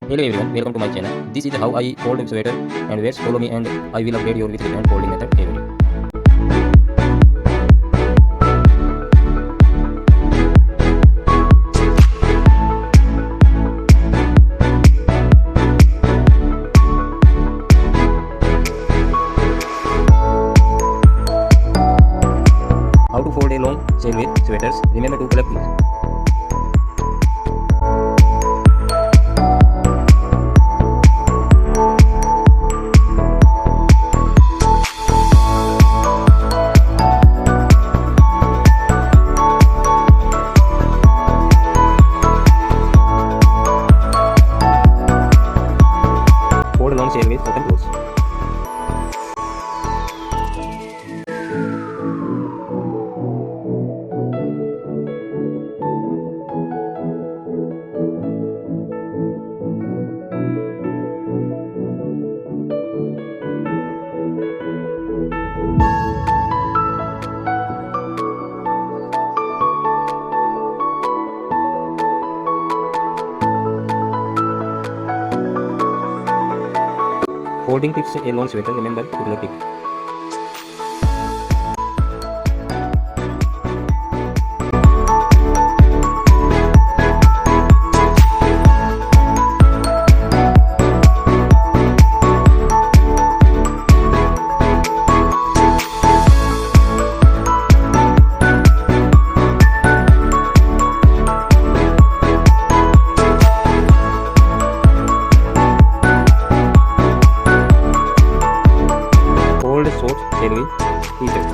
Hello everyone, welcome to my channel. This is how I fold sweater and wears. Follow me and I will update you with different folding method every day. How to fold a long sleeve with sweaters. Remember to collect it. Fold long sleeve with open close. Folding tips a long sweater. Remember to collect it. Fold short sleeve with t-shirt.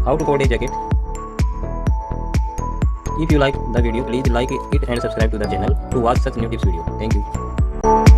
How to fold a jacket. If you like the video, please like it and subscribe to the channel to watch such new tips video. Thank you.